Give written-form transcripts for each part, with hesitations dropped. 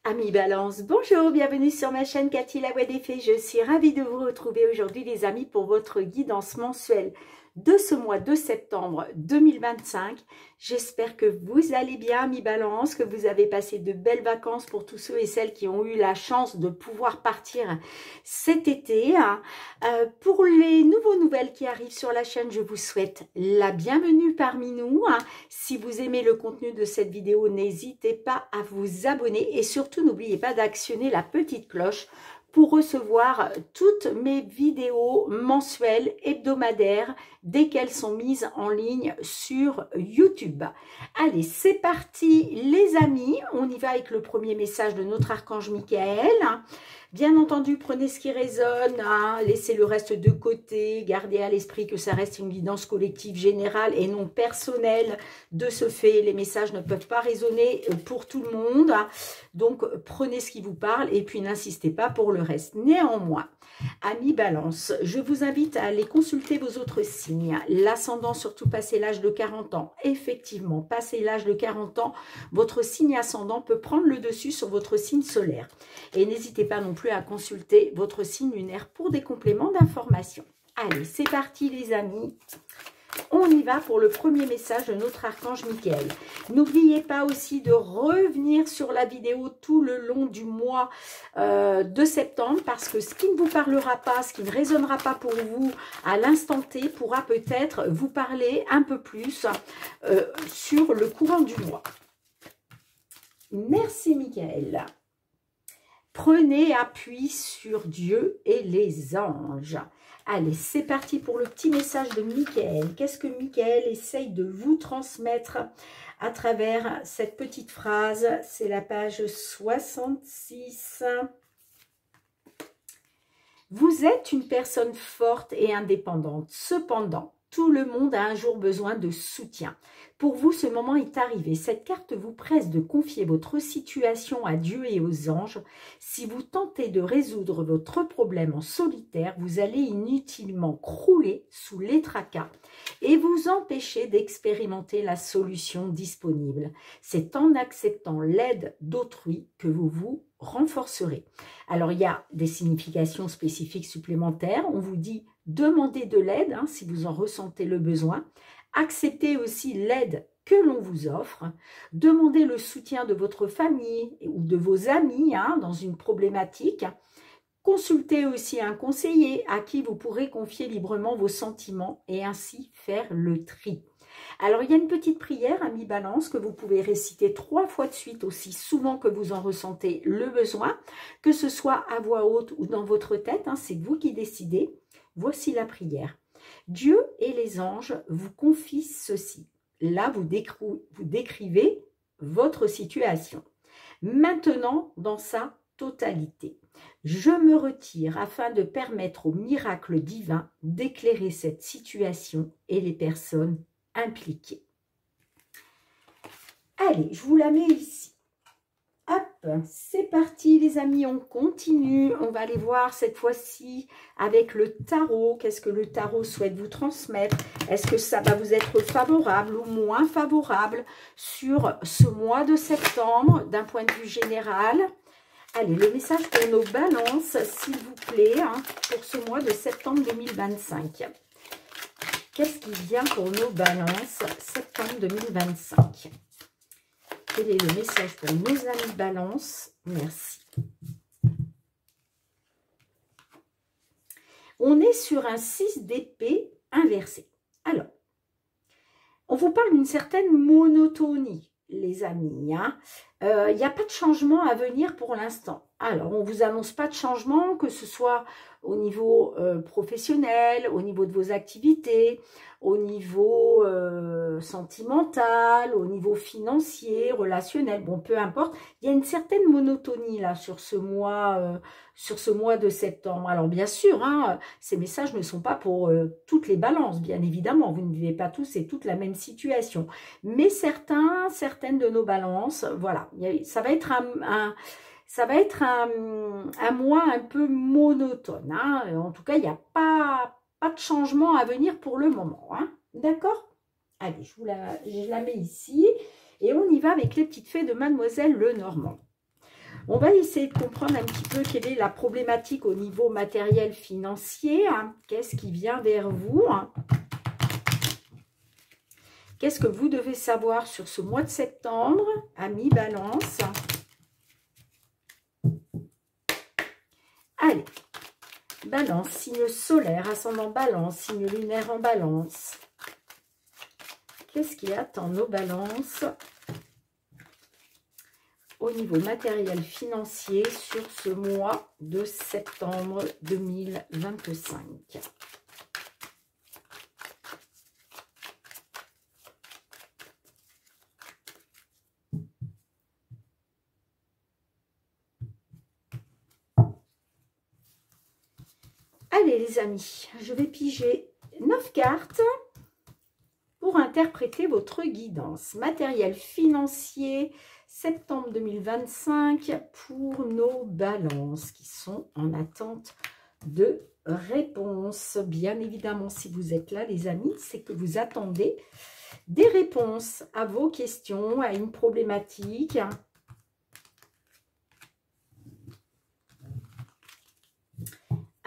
Amis Balance, bonjour, bienvenue sur ma chaîne Cathy la Voix des Fées. Je suis ravie de vous retrouver aujourd'hui les amis pour votre guidance mensuelle de ce mois de septembre 2025. J'espère que vous allez bien amis Balance, que vous avez passé de belles vacances pour tous ceux et celles qui ont eu la chance de pouvoir partir cet été. Pour les nouvelles qui arrivent sur la chaîne, je vous souhaite la bienvenue parmi nous. Si vous aimez le contenu de cette vidéo, n'hésitez pas à vous abonner et surtout n'oubliez pas d'actionner la petite cloche pour recevoir toutes mes vidéos mensuelles, hebdomadaires, dès qu'elles sont mises en ligne sur YouTube. Allez, c'est parti les amis, on y va avec le premier message de notre archange Michael. Bien entendu, prenez ce qui résonne, laissez le reste de côté, gardez à l'esprit que ça reste une guidance collective générale et non personnelle. De ce fait, les messages ne peuvent pas résonner pour tout le monde. Donc, prenez ce qui vous parle et puis n'insistez pas pour le reste. Néanmoins, amis Balance, je vous invite à aller consulter vos autres signes. L'ascendant, surtout passé l'âge de 40 ans. Effectivement, passé l'âge de 40 ans, votre signe ascendant peut prendre le dessus sur votre signe solaire. Et n'hésitez pas non plus à consulter votre signe lunaire pour des compléments d'information. Allez, c'est parti les amis. On y va pour le premier message de notre archange Michael. N'oubliez pas aussi de revenir sur la vidéo tout le long du mois de septembre parce que ce qui ne vous parlera pas, ce qui ne résonnera pas pour vous à l'instant T pourra peut-être vous parler un peu plus sur le courant du mois. Merci Michael. Prenez appui sur Dieu et les anges. Allez, c'est parti pour le petit message de Michael. Qu'est-ce que Michael essaye de vous transmettre à travers cette petite phrase? C'est la page 66. Vous êtes une personne forte et indépendante. Cependant, tout le monde a un jour besoin de soutien. Pour vous, ce moment est arrivé. Cette carte vous presse de confier votre situation à Dieu et aux anges. Si vous tentez de résoudre votre problème en solitaire, vous allez inutilement crouler sous les tracas et vous empêcher d'expérimenter la solution disponible. C'est en acceptant l'aide d'autrui que vous vous renforcerez. Alors, il y a des significations spécifiques supplémentaires. On vous dit demandez de l'aide si vous en ressentez le besoin. Acceptez aussi l'aide que l'on vous offre. Demandez le soutien de votre famille ou de vos amis dans une problématique. Consultez aussi un conseiller à qui vous pourrez confier librement vos sentiments et ainsi faire le tri. Alors, il y a une petite prière, amis Balance, que vous pouvez réciter 3 fois de suite aussi souvent que vous en ressentez le besoin, que ce soit à voix haute ou dans votre tête, c'est vous qui décidez. Voici la prière. Dieu et les anges vous confient ceci. Là, vous décrivez votre situation. Maintenant, dans sa totalité, je me retire afin de permettre au miracle divin d'éclairer cette situation et les personnes impliquées. Allez, je vous la mets ici. Hop, c'est parti les amis, on continue. On va aller voir cette fois-ci avec le tarot. Qu'est-ce que le tarot souhaite vous transmettre? Est-ce que ça va vous être favorable ou moins favorable sur ce mois de septembre d'un point de vue général? Allez, le message pour nos balances, s'il vous plaît, pour ce mois de septembre 2025. Qu'est-ce qui vient pour nos balances septembre 2025? Quel est le message pour nos amis Balance? Merci. On est sur un 6 d'épée inversé. Alors, on vous parle d'une certaine monotonie, les amis. Il n'y a pas de changement à venir pour l'instant. Alors, on ne vous annonce pas de changement, que ce soit au niveau professionnel, au niveau de vos activités, au niveau sentimental, au niveau financier, relationnel, bon, peu importe. Il y a une certaine monotonie là sur ce mois de septembre. Alors, bien sûr, ces messages ne sont pas pour toutes les balances, bien évidemment. Vous ne vivez pas tous et toutes la même situation. Mais certaines de nos balances, voilà, ça va être un mois un peu monotone. En tout cas, il n'y a pas de changement à venir pour le moment. D'accord? Allez, je la mets ici. Et on y va avec les petites fées de Mademoiselle Lenormand. On va essayer de comprendre un petit peu quelle est la problématique au niveau matériel financier. Hein. Qu'est-ce qui vient vers vous, hein? Qu'est-ce que vous devez savoir sur ce mois de septembre, amis Balance? Allez, Balance, signe solaire, ascendant Balance, signe lunaire en Balance. Qu'est-ce qui attend nos Balances au niveau matériel financier sur ce mois de septembre 2025? Allez les amis, je vais piger 9 cartes pour interpréter votre guidance. Matériel financier, septembre 2025 pour nos balances qui sont en attente de réponses. Bien évidemment, si vous êtes là les amis, c'est que vous attendez des réponses à vos questions, à une problématique.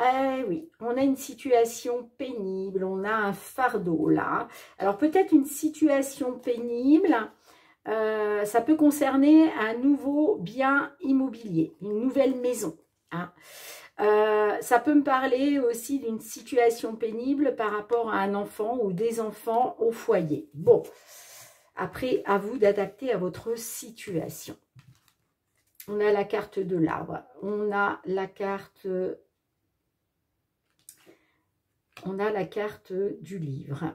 Eh oui, on a une situation pénible, on a un fardeau là. Alors peut-être une situation pénible, ça peut concerner un nouveau bien immobilier, une nouvelle maison. Hein. Ça peut me parler aussi d'une situation pénible par rapport à un enfant ou des enfants au foyer. Bon, après, à vous d'adapter à votre situation. On a la carte de l'arbre, on a la carte... On a la carte du livre.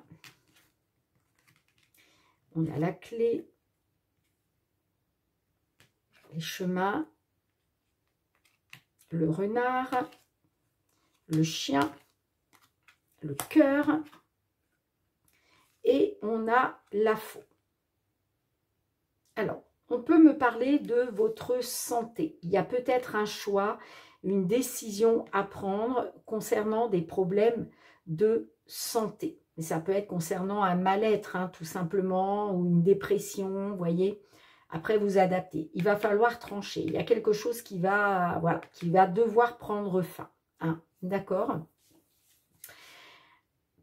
On a la clé, les chemins, le renard, le chien, le cœur et on a la faux. Alors, on peut me parler de votre santé. Il y a peut-être un choix, une décision à prendre concernant des problèmes de santé. Mais ça peut être concernant un mal-être, hein, tout simplement, ou une dépression, vous voyez. Après, vous adaptez. Il va falloir trancher. Il y a quelque chose qui va, voilà, qui va devoir prendre fin. Hein, d'accord?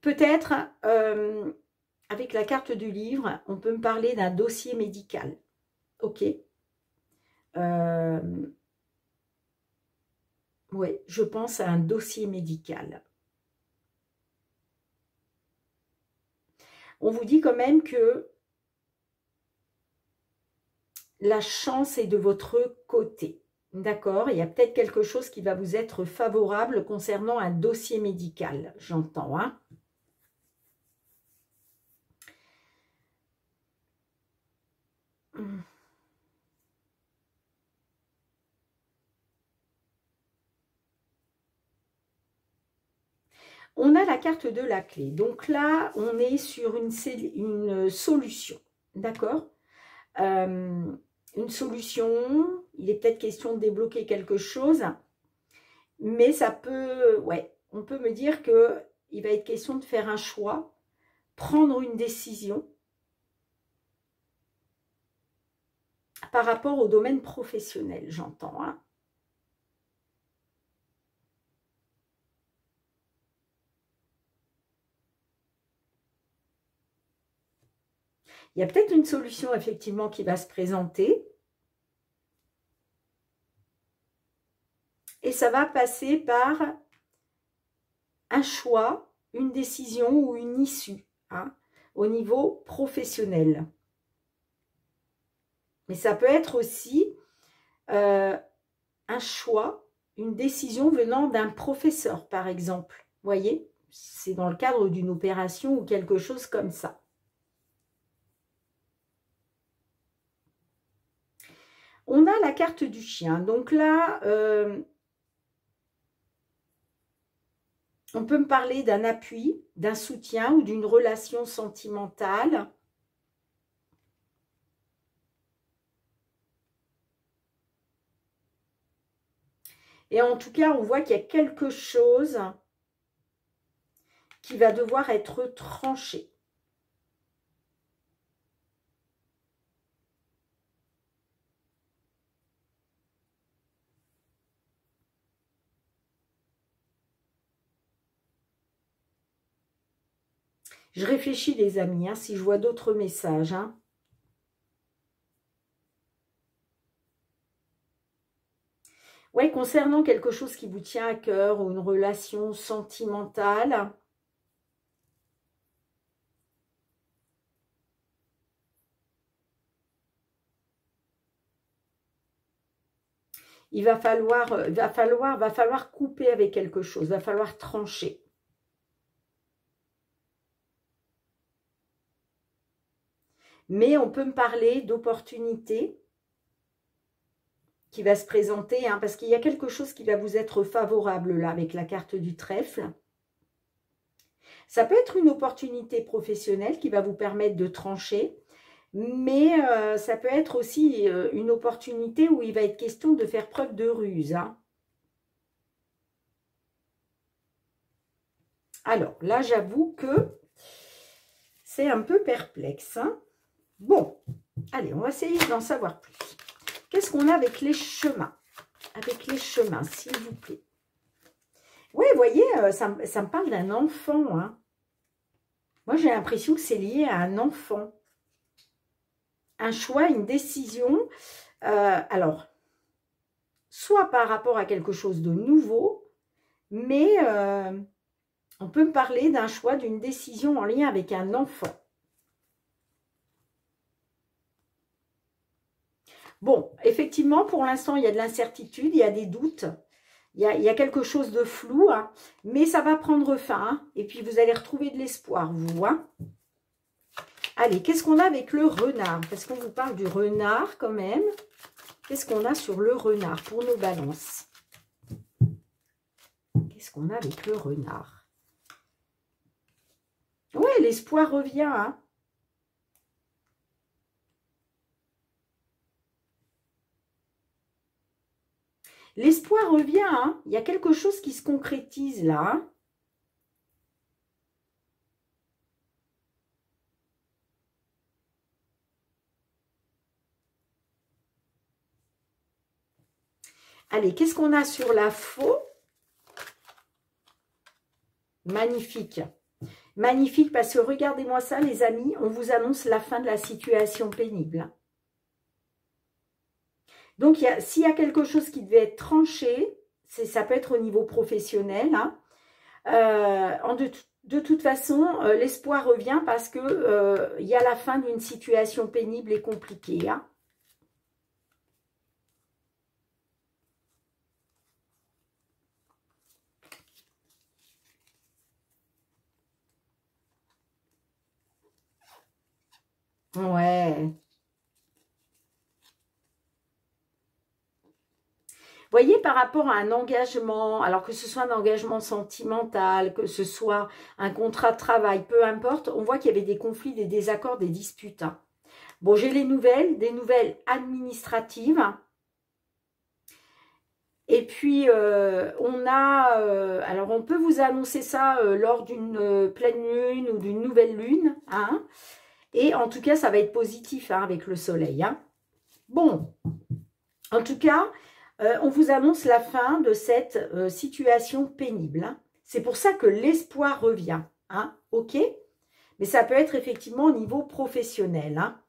Peut-être, avec la carte du livre, on peut me parler d'un dossier médical. Ok. Oui, je pense à un dossier médical. On vous dit quand même que la chance est de votre côté. D'accord? Il y a peut-être quelque chose qui va vous être favorable concernant un dossier médical. J'entends, hein? On a la carte de la clé. Donc là, on est sur une solution. D'accord? Une solution. Il est peut-être question de débloquer quelque chose. Mais ça peut... Ouais, on peut me dire qu'il va être question de faire un choix. Prendre une décision. Par rapport au domaine professionnel, j'entends. Hein? Il y a peut-être une solution, effectivement, qui va se présenter. Et ça va passer par un choix, une décision ou une issue, hein, au niveau professionnel. Mais ça peut être aussi un choix, une décision venant d'un professeur, par exemple. Vous voyez, c'est dans le cadre d'une opération ou quelque chose comme ça. On a la carte du chien. Donc là, on peut me parler d'un appui, d'un soutien ou d'une relation sentimentale. Et en tout cas, on voit qu'il y a quelque chose qui va devoir être tranché. Je réfléchis les amis, hein, si je vois d'autres messages. Hein. Ouais, concernant quelque chose qui vous tient à cœur ou une relation sentimentale. Il va falloir couper avec quelque chose, va falloir trancher. Mais on peut me parler d'opportunités qui va se présenter, hein, parce qu'il y a quelque chose qui va vous être favorable là avec la carte du trèfle. Ça peut être une opportunité professionnelle qui va vous permettre de trancher, mais ça peut être aussi une opportunité où il va être question de faire preuve de ruse. Hein. Alors là, j'avoue que c'est un peu perplexe. Hein. Bon, allez, on va essayer d'en savoir plus. Qu'est-ce qu'on a avec les chemins? Avec les chemins, s'il vous plaît. Oui, vous voyez, ça me parle d'un enfant. Hein. Moi, j'ai l'impression que c'est lié à un enfant. Un choix, une décision. Alors, soit par rapport à quelque chose de nouveau, mais on peut me parler d'un choix, d'une décision en lien avec un enfant. Bon, effectivement, pour l'instant, il y a de l'incertitude, il y a des doutes, il y a quelque chose de flou, hein, mais ça va prendre fin, hein, et puis vous allez retrouver de l'espoir, vous. Hein. Allez, qu'est-ce qu'on a avec le renard? Parce qu'on vous parle du renard quand même. Qu'est-ce qu'on a sur le renard pour nos balances? Qu'est-ce qu'on a avec le renard? Ouais, l'espoir revient, hein. L'espoir revient, hein. Il y a quelque chose qui se concrétise là. Hein. Allez, qu'est-ce qu'on a sur la faux? Magnifique. Magnifique parce que regardez-moi ça les amis, on vous annonce la fin de la situation pénible. Donc, s'il y a quelque chose qui devait être tranché, ça peut être au niveau professionnel. Hein. De toute façon, l'espoir revient parce que il y a la fin d'une situation pénible et compliquée. Hein. Ouais. Vous voyez, par rapport à un engagement, alors que ce soit un engagement sentimental, que ce soit un contrat de travail, peu importe, on voit qu'il y avait des conflits, des désaccords, des disputes. Hein. Bon, j'ai les nouvelles, des nouvelles administratives. Et puis, on a, alors on peut vous annoncer ça lors d'une pleine lune ou d'une nouvelle lune. Hein. Et en tout cas, ça va être positif hein, avec le soleil. Hein. Bon, en tout cas... on vous annonce la fin de cette situation pénible. Hein. C'est pour ça que l'espoir revient. Hein, ok? Mais ça peut être effectivement au niveau professionnel. Hein.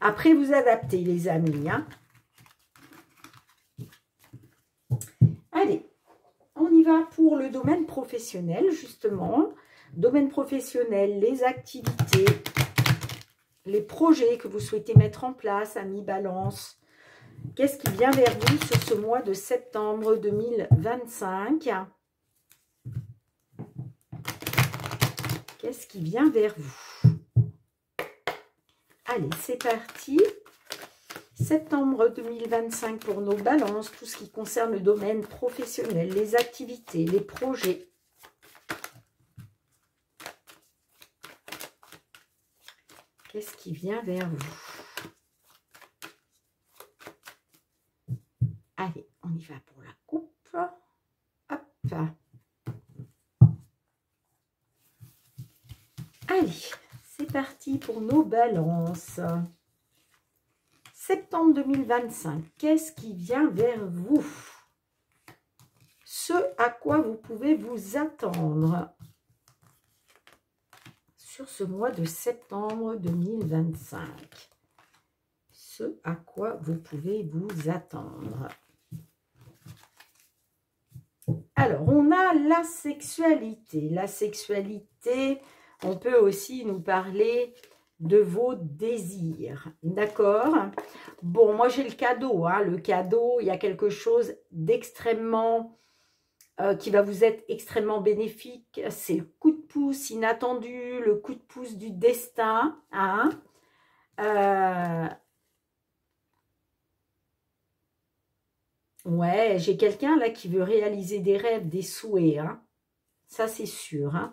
Après, vous adaptez, les amis. Hein. Allez, on y va pour le domaine professionnel, justement. Domaine professionnel, les activités... les projets que vous souhaitez mettre en place, amis Balance. Qu'est-ce qui vient vers vous sur ce mois de septembre 2025? Qu'est-ce qui vient vers vous? Allez, c'est parti. Septembre 2025 pour nos balances, tout ce qui concerne le domaine professionnel, les activités, les projets. Qu'est-ce qui vient vers vous? Allez, on y va pour la coupe. Hop. Allez, c'est parti pour nos balances. Septembre 2025, qu'est-ce qui vient vers vous? Ce à quoi vous pouvez vous attendre. sur ce mois de septembre 2025. Ce à quoi vous pouvez vous attendre. Alors, on a la sexualité. La sexualité, on peut aussi nous parler de vos désirs. D'accord? Bon, moi, j'ai le cadeau. Hein. Le cadeau, il y a quelque chose d'extrêmement... qui va vous être extrêmement bénéfique. C'est le coup de pouce inattendu, le coup de pouce du destin. Hein? Ouais, j'ai quelqu'un là qui veut réaliser des rêves, des souhaits. Hein. Ça, c'est sûr. Hein.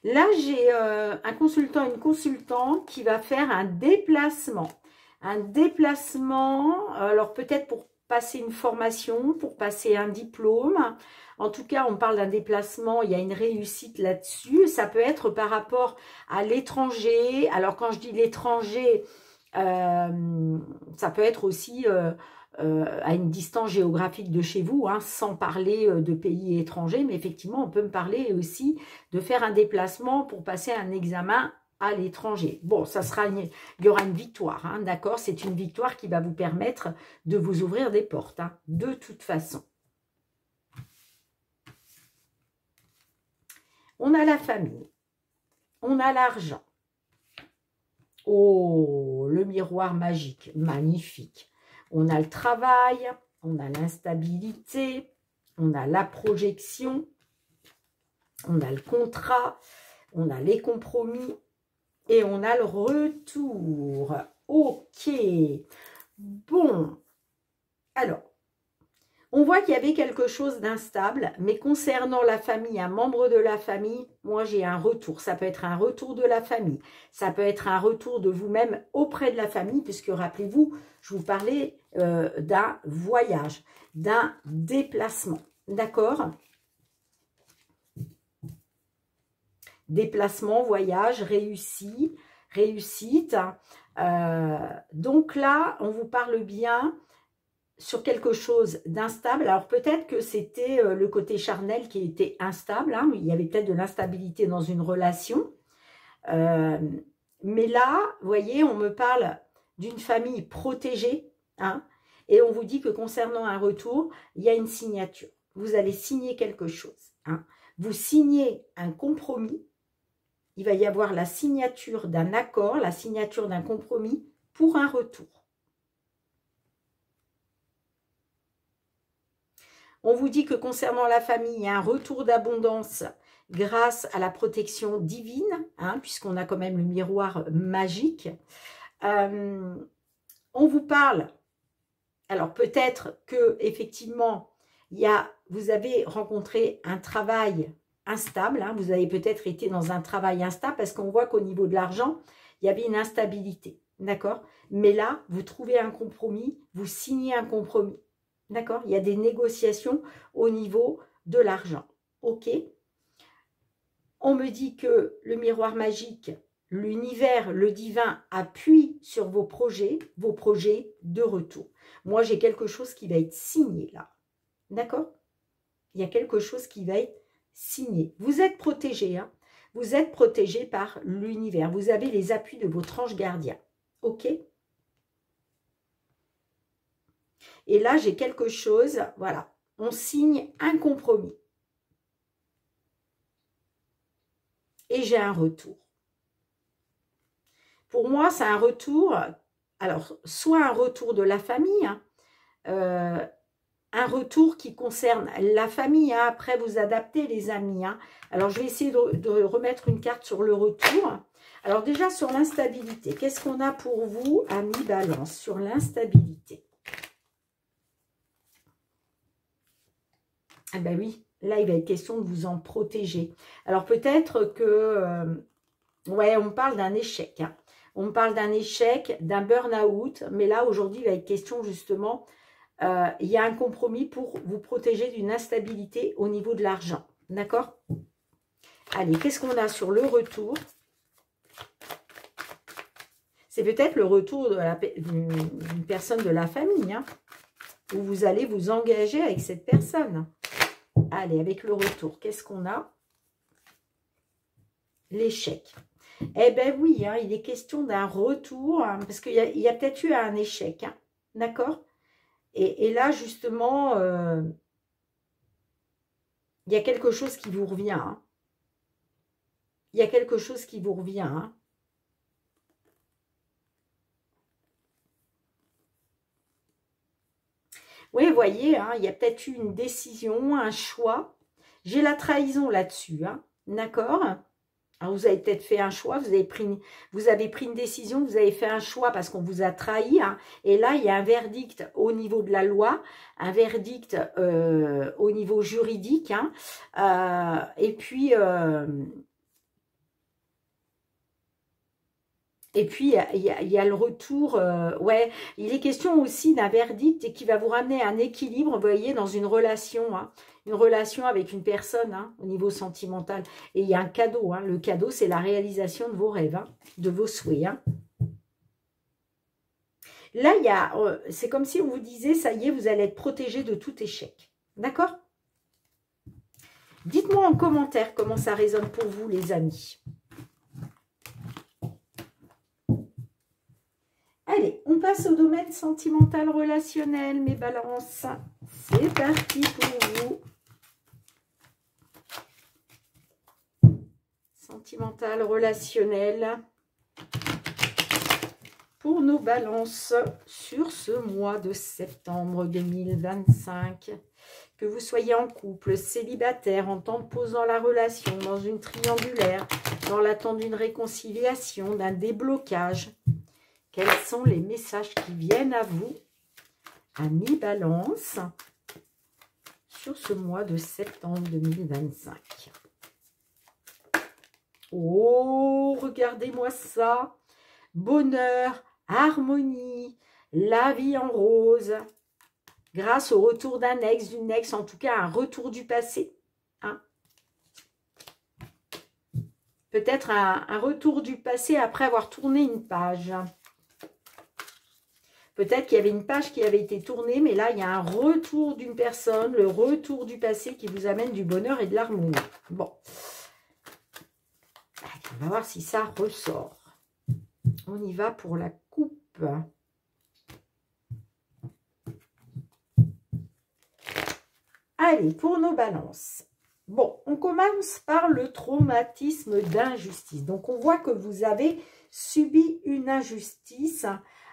Là, j'ai un consultant, une consultante qui va faire un déplacement. Un déplacement, alors peut-être pour passer une formation, pour passer un diplôme. En tout cas, on parle d'un déplacement, il y a une réussite là-dessus. Ça peut être par rapport à l'étranger. Alors, quand je dis l'étranger, ça peut être aussi à une distance géographique de chez vous, hein, sans parler de pays étrangers. Mais effectivement, on peut me parler aussi de faire un déplacement pour passer un examen à l'étranger. Bon, ça sera il y aura une victoire, hein, d'accord? C'est une victoire qui va vous permettre de vous ouvrir des portes, hein, de toute façon. On a la famille, on a l'argent. Oh, le miroir magique, magnifique. On a le travail, on a l'instabilité, on a la projection, on a le contrat, on a les compromis et on a le retour. Ok. Bon. Alors, on voit qu'il y avait quelque chose d'instable, mais concernant la famille, un membre de la famille, moi j'ai un retour. Ça peut être un retour de la famille, ça peut être un retour de vous-même auprès de la famille, puisque rappelez-vous, je vous parlais d'un voyage, d'un déplacement, d'accord? Déplacement, voyage, réussite. Donc là, on vous parle bien sur quelque chose d'instable. Alors peut-être que c'était le côté charnel qui était instable, hein, il y avait peut-être de l'instabilité dans une relation. Mais là, vous voyez, on me parle d'une famille protégée, hein, et on vous dit que concernant un retour, il y a une signature. Vous allez signer quelque chose. Hein. Vous signez un compromis. Il va y avoir la signature d'un accord, la signature d'un compromis pour un retour. On vous dit que concernant la famille, il y a un retour d'abondance grâce à la protection divine, hein, puisqu'on a quand même le miroir magique. On vous parle, alors peut-être que effectivement, vous avez rencontré un travail instable, hein, vous avez peut-être été dans un travail instable, parce qu'on voit qu'au niveau de l'argent, il y avait une instabilité, d'accord? Mais là, vous trouvez un compromis, vous signez un compromis. D'accord? Il y a des négociations au niveau de l'argent. OK? On me dit que le miroir magique, l'univers, le divin appuie sur vos projets de retour. Moi, j'ai quelque chose qui va être signé là. D'accord? Il y a quelque chose qui va être signé. Vous êtes protégé, hein? Vous êtes protégé par l'univers. Vous avez les appuis de votre ange gardien. OK? Et là, j'ai quelque chose, voilà, on signe un compromis. Et j'ai un retour. Pour moi, c'est un retour, alors, soit un retour de la famille, hein, un retour qui concerne la famille, hein, après vous adaptez les amis. Hein. Alors, je vais essayer de remettre une carte sur le retour. Alors, déjà, sur l'instabilité, qu'est-ce qu'on a pour vous, amis Balance, sur l'instabilité? Ah ben oui, là, il va être question de vous en protéger. Alors, peut-être que, ouais, on parle d'un échec. Hein. On parle d'un échec, d'un burn-out. Mais là, aujourd'hui, il va être question, justement, il y a un compromis pour vous protéger d'une instabilité au niveau de l'argent. D'accord? Allez, qu'est-ce qu'on a sur le retour? C'est peut-être le retour d'une personne de la famille. Hein. où vous allez vous engager avec cette personne. Allez, avec le retour, qu'est-ce qu'on a? L'échec. Eh bien oui, hein, il est question d'un retour, hein, parce qu'il y a peut-être eu un échec, hein, d'accord? Et là, justement, il y a quelque chose qui vous revient. Hein. Il y a quelque chose qui vous revient. Hein. Oui, vous voyez, hein, il y a peut-être eu une décision, un choix. J'ai la trahison là-dessus, hein, d'accord? Alors, vous avez peut-être fait un choix, vous avez pris une décision, vous avez fait un choix parce qu'on vous a trahi. Hein, et là, il y a un verdict au niveau de la loi, un verdict au niveau juridique. Hein, et puis, il y a le retour. Ouais, il est question aussi d'un verdict et qui va vous ramener un équilibre, vous voyez, dans une relation. Hein, une relation avec une personne hein, au niveau sentimental. Et il y a un cadeau. Hein, le cadeau, c'est la réalisation de vos rêves, hein, de vos souhaits. Hein. Là, c'est comme si on vous disait, ça y est, vous allez être protégé de tout échec. D'accord? Dites-moi en commentaire comment ça résonne pour vous, les amis. Allez, on passe au domaine sentimental relationnel, mes balances. C'est parti pour vous. Sentimental relationnel. Pour nos balances sur ce mois de septembre 2025. Que vous soyez en couple, célibataire, en temps de pause dans la relation, dans une triangulaire, dans l'attente d'une réconciliation, d'un déblocage. Quels sont les messages qui viennent à vous, amis Balance, sur ce mois de septembre 2025? Oh, regardez-moi ça. Bonheur, harmonie, la vie en rose. Grâce au retour d'un ex, d'une ex, en tout cas un retour du passé. Hein. Peut-être un retour du passé après avoir tourné une page. Peut-être qu'il y avait une page qui avait été tournée, mais là, il y a un retour d'une personne, le retour du passé qui vous amène du bonheur et de l'harmonie. Bon. Allez, on va voir si ça ressort. On y va pour la coupe. Allez, pour nos balances. Bon, on commence par le traumatisme d'injustice. Donc, on voit que vous avez subi une injustice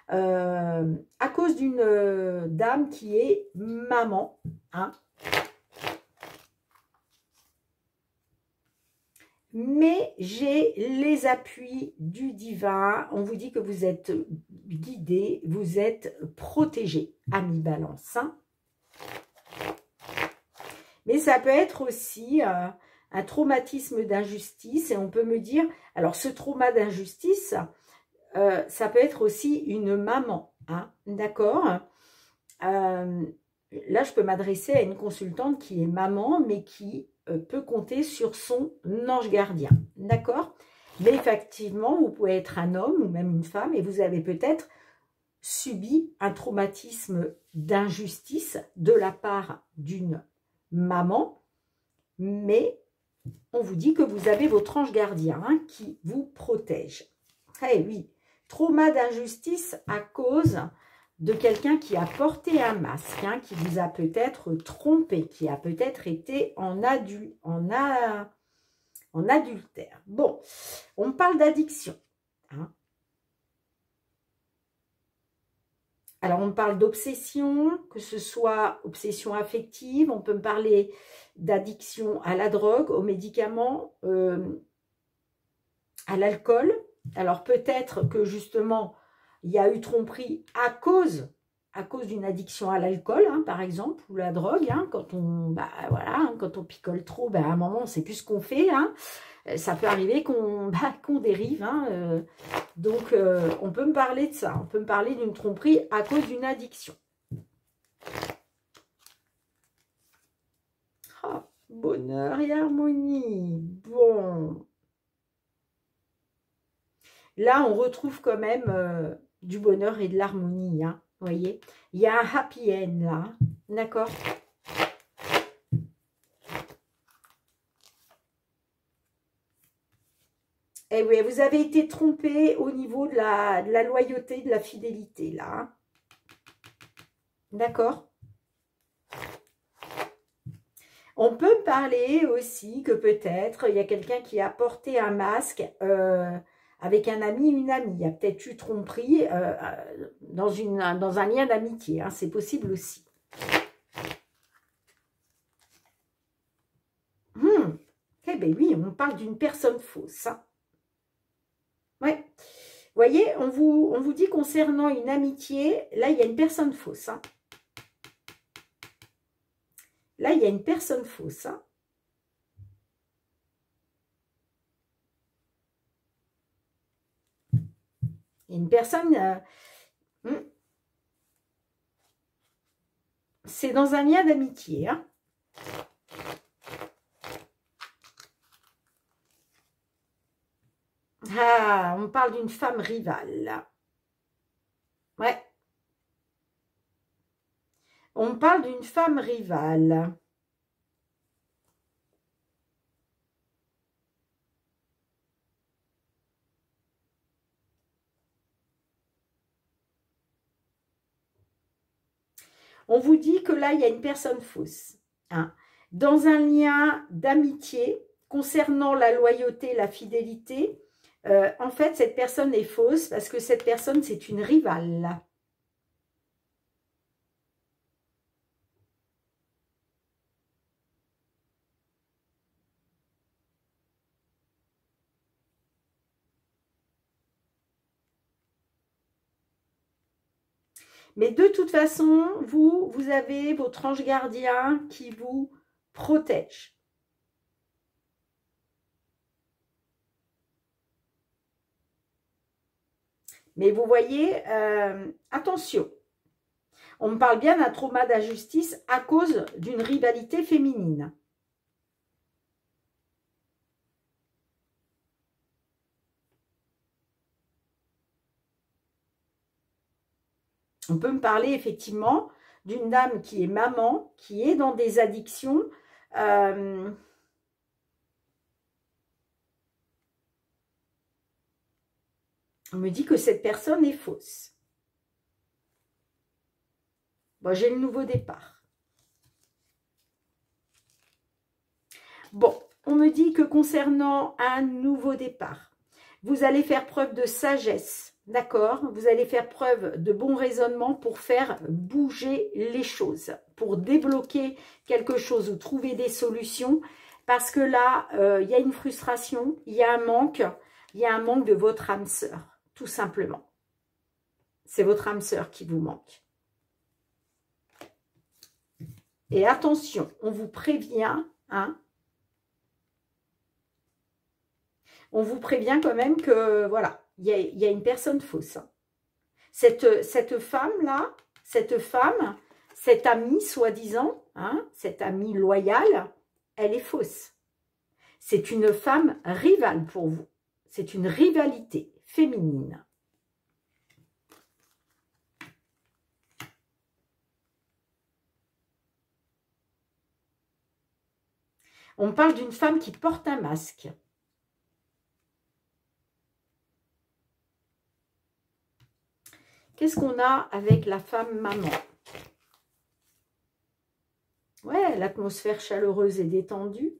à cause d'une dame qui est maman. Hein. Mais j'ai les appuis du divin. On vous dit que vous êtes guidé, vous êtes protégé, amis Balance. Hein. Mais ça peut être aussi un traumatisme d'injustice. Et on peut me dire, alors ce trauma d'injustice, ça peut être aussi une maman. Hein, d'accord? Là, je peux m'adresser à une consultante qui est maman, mais qui peut compter sur son ange gardien. D'accord? Mais effectivement, vous pouvez être un homme ou même une femme et vous avez peut-être subi un traumatisme d'injustice de la part d'une maman, mais on vous dit que vous avez votre ange gardien hein, qui vous protège. Eh oui, trauma d'injustice à cause de quelqu'un qui a porté un masque, hein, qui vous a peut-être trompé, qui a peut-être été en adultère. Bon, on parle d'addiction. Hein. Alors, on parle d'obsession, que ce soit obsession affective, on peut me parler d'addiction à la drogue, aux médicaments, à l'alcool. Alors, peut-être que justement, il y a eu tromperie à cause d'une addiction à l'alcool, hein, par exemple, ou la drogue. Hein, quand on quand on picole trop, à un moment, on ne sait plus ce qu'on fait. Hein. Ça peut arriver qu'on dérive. Hein, donc, on peut me parler de ça. On peut me parler d'une tromperie à cause d'une addiction. Oh, bonheur et harmonie. Bon. Là, on retrouve quand même du bonheur et de l'harmonie. Hein. Vous voyez, il y a un happy end là. D'accord? Et oui, vous avez été trompé au niveau de la loyauté, de la fidélité, là. Hein. D'accord? On peut parler aussi que peut-être il y a quelqu'un qui a porté un masque avec un ami, une amie. Il y a peut-être eu tromperie dans un lien d'amitié. Hein. C'est possible aussi. Eh bien oui, on parle d'une personne fausse. Hein. Ouais. Vous voyez, on vous dit concernant une amitié, là, il y a une personne fausse. Hein. Là, il y a une personne fausse. Hein. Une personne... c'est dans un lien d'amitié. Hein. Ah, on parle d'une femme rivale, là. Ouais. On parle d'une femme rivale. On vous dit que là, il y a une personne fausse. Hein. Dans un lien d'amitié, concernant la loyauté, la fidélité, en fait, cette personne est fausse parce que cette personne, c'est une rivale. Mais de toute façon, vous avez votre ange gardien qui vous protège. Mais vous voyez, attention, on me parle bien d'un trauma d'injustice à cause d'une rivalité féminine. On peut me parler effectivement d'une dame qui est maman, qui est dans des addictions. On me dit que cette personne est fausse. Bon, j'ai le nouveau départ. Bon, on me dit que concernant un nouveau départ, vous allez faire preuve de sagesse, d'accord? Vous allez faire preuve de bon raisonnement pour faire bouger les choses, pour débloquer quelque chose ou trouver des solutions. Parce que là, il y a une frustration, il y a un manque de votre âme sœur. Tout simplement. C'est votre âme sœur qui vous manque. Et attention, on vous prévient, hein. On vous prévient quand même que, voilà, il y a une personne fausse. Hein. Cette femme-là, cette amie soi-disant, hein, cette amie loyale, elle est fausse. C'est une femme rivale pour vous. C'est une rivalité féminine. On parle d'une femme qui porte un masque. Qu'est-ce qu'on a avec la femme maman? Ouais, l'atmosphère chaleureuse et détendue.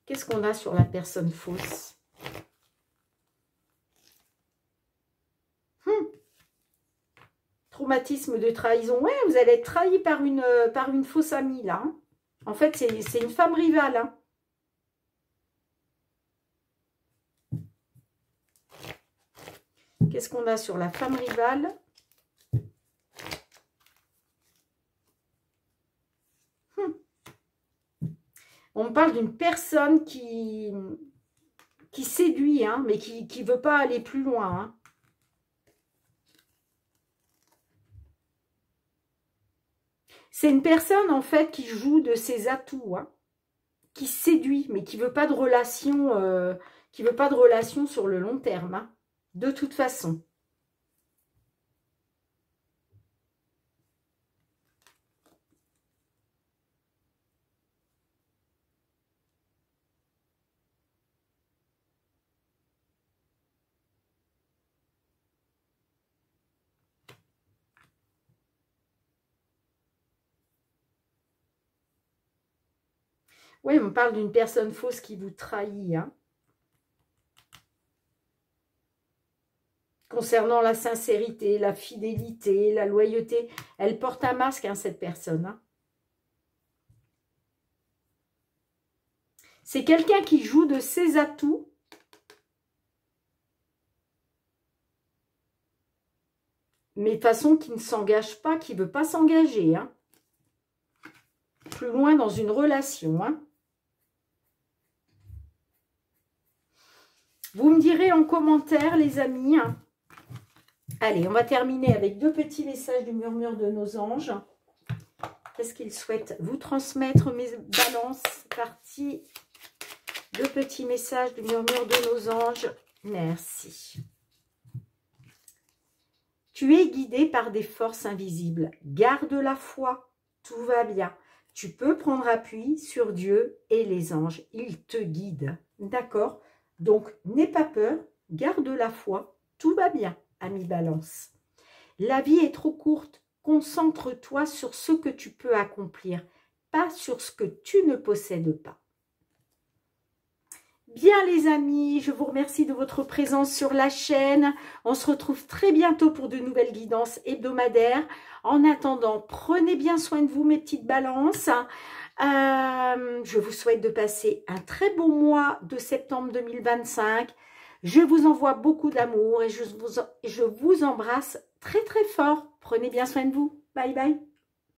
Qu'est-ce qu'on a sur la personne fausse? Traumatisme de trahison. Ouais, vous allez être trahi par une fausse amie, là. Hein. En fait, c'est une femme rivale. Hein. Qu'est-ce qu'on a sur la femme rivale? On me parle d'une personne qui séduit, hein, mais qui ne veut pas aller plus loin. Hein. C'est une personne, en fait, qui joue de ses atouts, hein, qui séduit, mais qui ne veut pas de relation, sur le long terme. Hein. de toute façon. Oui, on parle d'une personne fausse qui vous trahit, hein. Concernant la sincérité, la fidélité, la loyauté, elle porte un masque, hein, cette personne, hein. C'est quelqu'un qui joue de ses atouts. Mais de façon qui ne s'engage pas, qui ne veut pas s'engager, hein. Plus loin dans une relation, hein. Vous me direz en commentaire, les amis, hein. Allez, on va terminer avec 2 petits messages du murmure de nos anges. Qu'est-ce qu'ils souhaitent vous transmettre, mes balances? C'est parti. 2 petits messages du murmure de nos anges. Merci. Tu es guidé par des forces invisibles. Garde la foi. Tout va bien. Tu peux prendre appui sur Dieu et les anges. Ils te guident. D'accord? Donc, n'aie pas peur. Garde la foi. Tout va bien. Ami Balance. La vie est trop courte. Concentre-toi sur ce que tu peux accomplir, pas sur ce que tu ne possèdes pas. Bien les amis, je vous remercie de votre présence sur la chaîne. On se retrouve très bientôt pour de nouvelles guidances hebdomadaires. En attendant, prenez bien soin de vous mes petites balances. Je vous souhaite de passer un très beau mois de septembre 2025. Je vous envoie beaucoup d'amour et je vous embrasse très très fort. Prenez bien soin de vous. Bye bye.